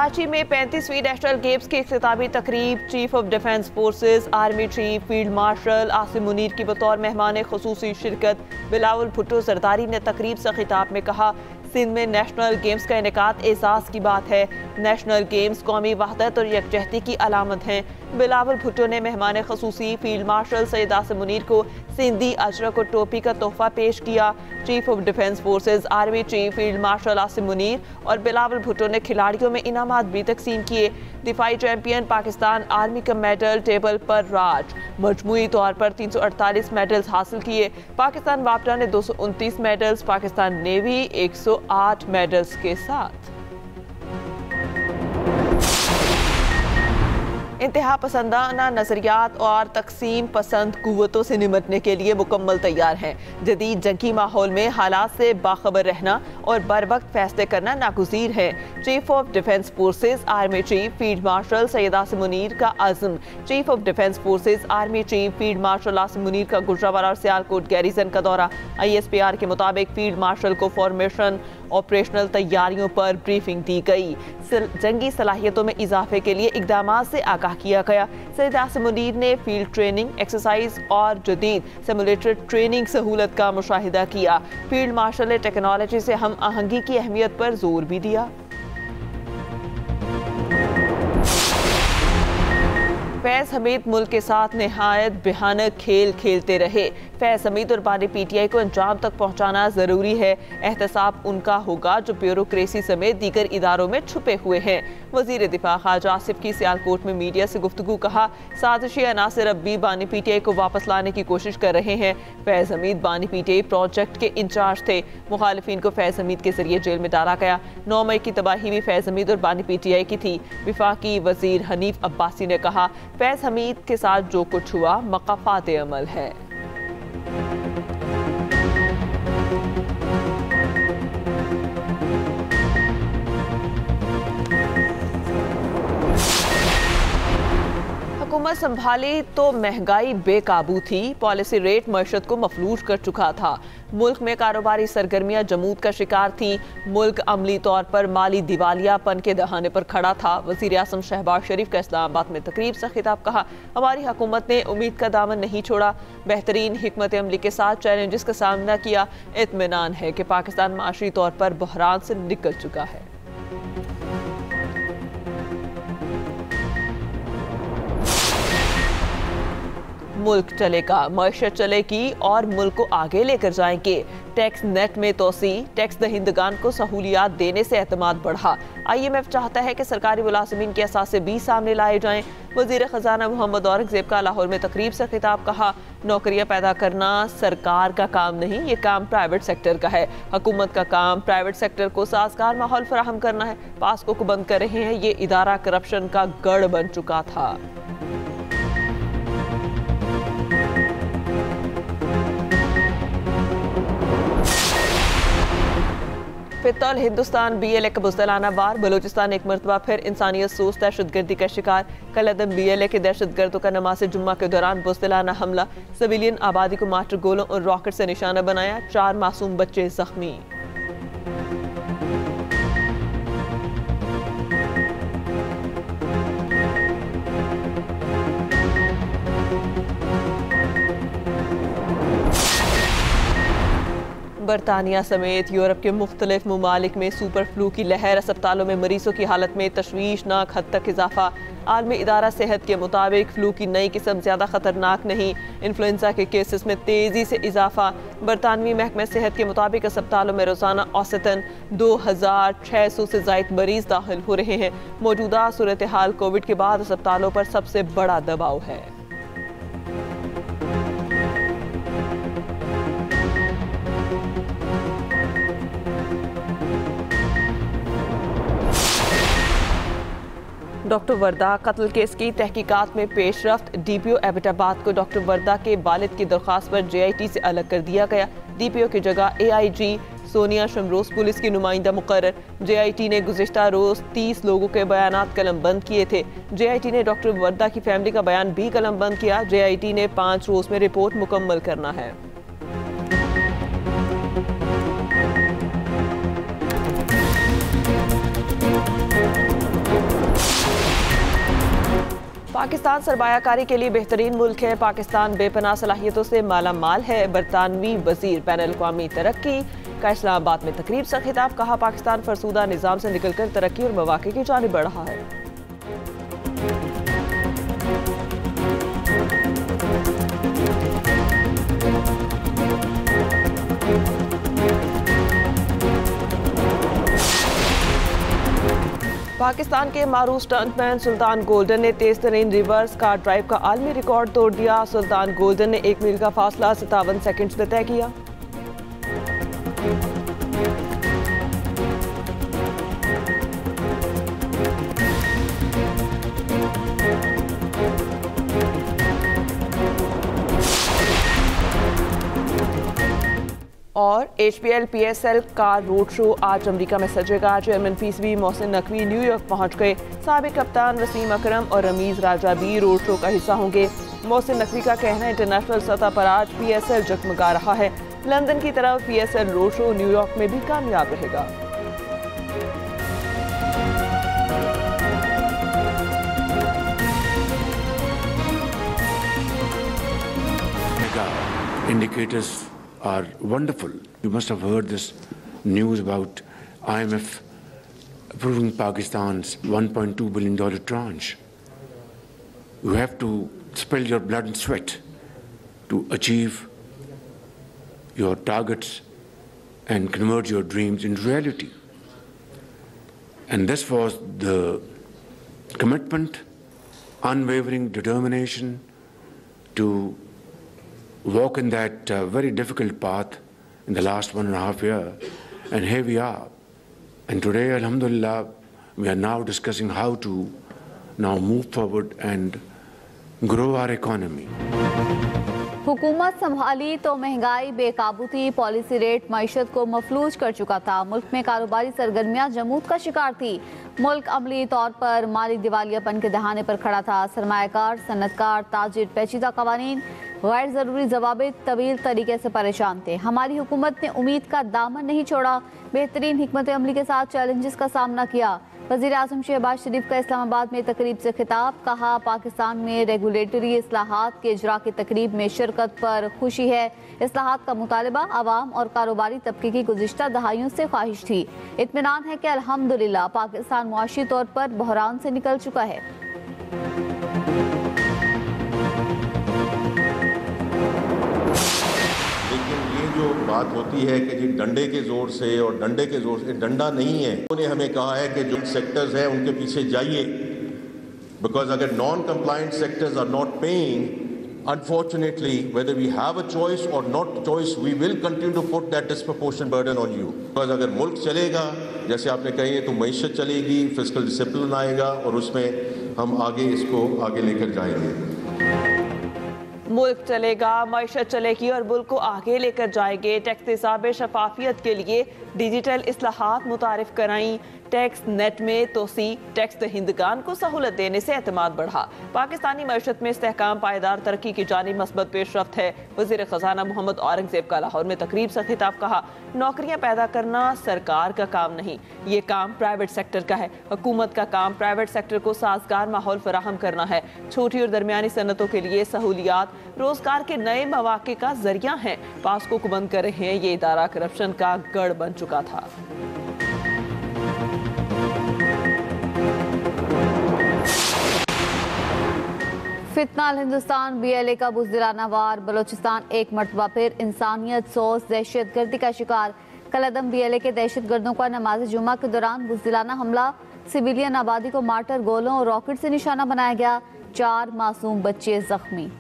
कराची में 35वीं national games की इख्तितामी तकरीब chief of defence forces army chief field marshal Asim Munir की बतौर मेहमान खुसूसी शिरकत। बिलावल भुट्टो जरदारी ने तकरीब से खिताब में कहा, सिंध में नेशनल गेम्स का इनेकाद एजाज की बात है। नेशनल गेम्स कौमी वहदत और यकजहती की अलामत हैं। बिलावल भुट्टो ने मेहमान खसूसी फील्ड मार्शल सैयद आसिम मुनीर को सिंधी अजरक और टोपी का तोहफा पेश किया। Chief of defence forces army chief field marshal Asim Munir और बिलावल भुट्टो ने खिलाड़ियों में इनामात भी तकसीम किए। दिफाई चैंपियन पाकिस्तान आर्मी का मेडल टेबल पर राज, मजमूई तौर पर 348 मेडल्स हासिल किए। पाकिस्तान वापडा ने 229 मेडल्स, पाकिस्तान नेवी 108 मेडल्स के साथ इंतहा पसंदाना नजरियात और तकसीम पसंद कुव्वतों से निमटने के लिए मुकम्मल तैयार हैं। जदीद जंगी माहौल में हालात से बाखबर रहना और बर वक्त फैसले करना नागुज़ीर है। Chief of defence forces army chief field marshal Syed Asim Munir का अज़्म। Chief of defence forces army chief field marshal Asim Munir का गुजरावाला और सियालकोट गैरिजन का दौरा। ISPR के मुताबिक फील्ड मार्शल को फॉर्मेशन ऑपरेशनल तैयारियों पर ब्रीफिंग दी गई। जंगी सलाहियतों में इजाफे के लिए इकदाम से आगाह किया गया। सैयद आसिम मुनीर ने फील्ड ट्रेनिंग एक्सरसाइज और जदीद सिमुलेटेड ट्रेनिंग सहूलत का मुशाहिदा किया। फील्ड मार्शल ने टेक्नोलॉजी से हम आहंगी की अहमियत पर जोर भी दिया। फैज़ हमीद मुल्क के साथ नहायत भयानक खेल खेलते रहे। फैज़ हमीद और बानी PTI को अंजाम तक पहुँचाना ज़रूरी है। एहतसाब उनका होगा जो ब्यूरोक्रेसी समेत दीगर इदारों में छुपे हुए हैं। वज़ीर दिफा ख्वाजा आसिफ की सियालकोट में मीडिया से गुफ्तगू। कहा, साजिशी अनासिर अब भी बानी PTI को वापस लाने की कोशिश कर रहे हैं। फैज़ हमीद बानी PTI प्रोजेक्ट के इंचार्ज थे। मुखालिफिन को फैज़ हमीद के जरिए जेल में डाला गया। 9 मई की तबाही भी फैज़ हमीद और बानी PTI की थी। विफाकी वज़ीर हनीफ अब्बासी ने कहा, फैज़ हमीद के साथ जो कुछ हुआ मक़ाफ़ात अमल है। हुकूमत संभाली तो महंगाई बेकाबू थी। पॉलिसी रेट मईशत को मफलूज कर चुका था। मुल्क में कारोबारी सरगर्मियां जमूद का शिकार थी। मुल्क अमली तौर पर माली दिवालियापन के दहाने पर खड़ा था। वज़ीर आज़म शहबाज शरीफ का इस्लामाबाद में तकरीब से खिताब। कहा, हमारी हुकूमत ने उम्मीद का दामन नहीं छोड़ा, बेहतरीन हिकमत अमली के साथ चैलेंजेस का सामना किया। इत्मीनान है कि पाकिस्तान माशी तौर पर बहरान से निकल चुका है। मुल्क चलेगा, मईशत चलेगी और मुल्क को आगे लेकर जाएंगे। टैक्स नेट में तोसी, टैक्स दहिंदगान को सहूलियात देने से एतमाद बढ़ा। IMF चाहता है कि सरकारी मुलाजिमीन के असासे भी सामने लाए जाएं। वज़ीर ख़जाना मोहम्मद औरंगज़ेब का लाहौर में तकरीब से खिताब। कहा, नौकरियां पैदा करना सरकार का काम नहीं, ये काम प्राइवेट सेक्टर का है। हुकूमत का काम प्राइवेट सेक्टर को साजगार माहौल फराहम करना है। पास्को को बंद कर रहे हैं। ये इदारा करप्शन का गढ़ बन चुका था। फितौल हिंदुस्तान BLA का बुज़दिलाना वार। बलूचिस्तान एक मरतबा फिर इंसानियत सोच दहशतगर्दी का शिकार। कल अदम BLA के दहशतगर्दों का नमाज़ जुम्मा के दौरान बुज़दिलाना हमला। सिविलियन आबादी को मास्टर गोलों और रॉकेट से निशाना बनाया। 4 मासूम बच्चे जख्मी। बरतानिया समेत यूरोप के मुख्तलिफ ममालिक में सुपर फ्लू की लहर। अस्पतालों में मरीजों की हालत में तशवीशनाक हद तक इजाफा। आलमी इदारा सेहत के मुताबिक फ्लू की नई किस्म ज़्यादा खतरनाक नहीं। इन्फ्लुएंजा के केसेस में तेज़ी से इजाफा। बरतानवी महकमा सेहत के मुताबिक अस्पतालों में रोज़ाना औसतन 2600 से ज़ायद मरीज दाखिल हो रहे हैं। मौजूदा सूरत हाल कोविड के बाद अस्पतालों पर सबसे बड़ा दबाव है। डॉक्टर वर्दा कत्ल केस की तहकीकात में पेशरफ्त। DPO एबटाबाद को डॉक्टर वर्दा के वालिद की दरख्वास्त पर JIT से अलग कर दिया गया। DPO की जगह AIG सोनिया शमरोज पुलिस की नुमाइंदा मुकर्रर। JIT ने गुज़िश्ता रोज़ 30 लोगों के बयानात कलम बंद किए थे। JIT ने डॉक्टर वर्दा की फैमिली का बयान भी कलम बंद किया। JIT ने 5 रोज़ में रिपोर्ट मुकम्मल करना है। पाकिस्तान सरमायाकारी के लिए बेहतरीन मुल्क है। पाकिस्तान बेपनाह सलाहियतों से माला माल है। बरतानवी वजीर बैन अल-अक़वामी तरक्की का इस्लामाबाद में तकरीब से खिताब। कहा, पाकिस्तान फरसूदा निज़ाम से निकलकर तरक्की और मौक़े की जानिब बढ़ रहा है। पाकिस्तान के मारूफ स्टंटमैन सुल्तान गोल्डन ने तेज तरीन रिवर्स कार ड्राइव का आलमी रिकॉर्ड तोड़ दिया। सुल्तान गोल्डन ने 1 मील का फासला 57 सेकंड्स में तय किया। और HPL PSL का रोड शो आज अमेरिका में सजेगा। Chairman PCB Mohsin Naqvi New York पहुंच गए। साबिक कप्तान वसीम अकरम और रमीज राजा भी रोड शो का हिस्सा होंगे। मोहसिन नकवी का कहना है, इंटरनेशनल सतह पर आज PSL जगमगा रहा है। लंदन की तरफ PSL रोड शो न्यूयॉर्क में भी कामयाब रहेगा। Indicators are wonderful. You must have heard this news about IMF approving Pakistan's $1.2 billion tranche. You have to spill your blood and sweat to achieve your targets and convert your dreams into reality. And this was the commitment, unwavering determination to walk in that very difficult path in the last 1.5 years, and here we are. And today, alhamdulillah, we are now discussing how to now move forward and grow our economy. हुकूमत संभाली तो महंगाई बेकाबू थी। Policy rate मईशत को मफलूज कर चुका था। मुल्क में कारोबारी सरगर्मियां जमूद का शिकार थी। मुल्क अमली तौर पर माली दिवालियापन के दहाने पर खड़ा था। सरमायाकार, सनतकार, ताजिर पेचीदा कवानीन, गैर ज़रूरी ज़वाबित तवील तरीके से परेशान थे। हमारी हुकूमत ने उम्मीद का दामन नहीं छोड़ा। बेहतरीन हिकमत अमली के साथ चैलेंजेस का सामना किया। वज़ीर आज़म शहबाज शरीफ का इस्लामाबाद में तकरीब से खिताब। कहा, पाकिस्तान में रेगुलेटरी इस्लाहात के इजरा की तकरीब में शिरकत पर खुशी है। इस्लाहात का मुतालबा आवाम और कारोबारी तबके की गुज़िश्ता दहाइयों से ख्वाहिश थी। इत्मीनान है कि अल्हम्दुलिल्लाह पाकिस्तान मुआशी तौर पर बहरान से निकल चुका है। जो बात होती है कि जी डंडे के जोर से और डंडे के जोर से, डंडा नहीं है। उन्होंने हमें कहा है कि जो सेक्टर्स हैं उनके पीछे जाइए, बिकॉज अगर non compliant sectors are not paying, unfortunately whether we have a choice or not choice, we will continue to put that disproportionate burden on you. Because अगर मुल्क चलेगा जैसे आपने कही है तो मईशत चलेगी, फिस्कल डिसिप्लिन आएगा और उसमें हम आगे इसको आगे लेकर जाएंगे। मुल्क चलेगा, मईशत चलेगी और मुल्क को आगे लेकर जाएंगे। टैक्स निसाब शफाफियत के लिए डिजिटल इस्लाहात मुतारिफ कराई। टैक्स नेट में तोसी, टैक्स दहिंदगान को सहूलत देने से एतमाद बढ़ा। पाकिस्तानी मईशत में इस्तेहकाम, पायदार तरक्की की जानिब मस्बत पेशरफ्त है। वज़ीर ख़जाना मोहम्मद औरंगज़ेब का लाहौर में तकरीब से खिताब। कहा, नौकरियां पैदा करना सरकार का काम नहीं, ये काम प्राइवेट सेक्टर का है। हुकूमत का काम प्राइवेट सेक्टर को साजगार माहौल फराहम करना है। छोटी और दरमियानी सनतों के लिए सहूलियात रोजगार के नए मौके का जरिया हैं। पास्को को बंद कर रहे हैं, ये इदारा करप्शन का गढ़ बन चुका था। फितना हिंदुस्तान BLA का बुज़दिलाना वार। बलोचिस्तान एक मरतबा फिर इंसानियत सोच दहशतगर्दी का शिकार। कलअदम BLA के दहशतगर्दों का नमाज जुमा के दौरान बुज़दिलाना हमला। सिविलियन आबादी को मार्टर, गोलों और रॉकेट से निशाना बनाया गया। 4 मासूम बच्चे जख्मी।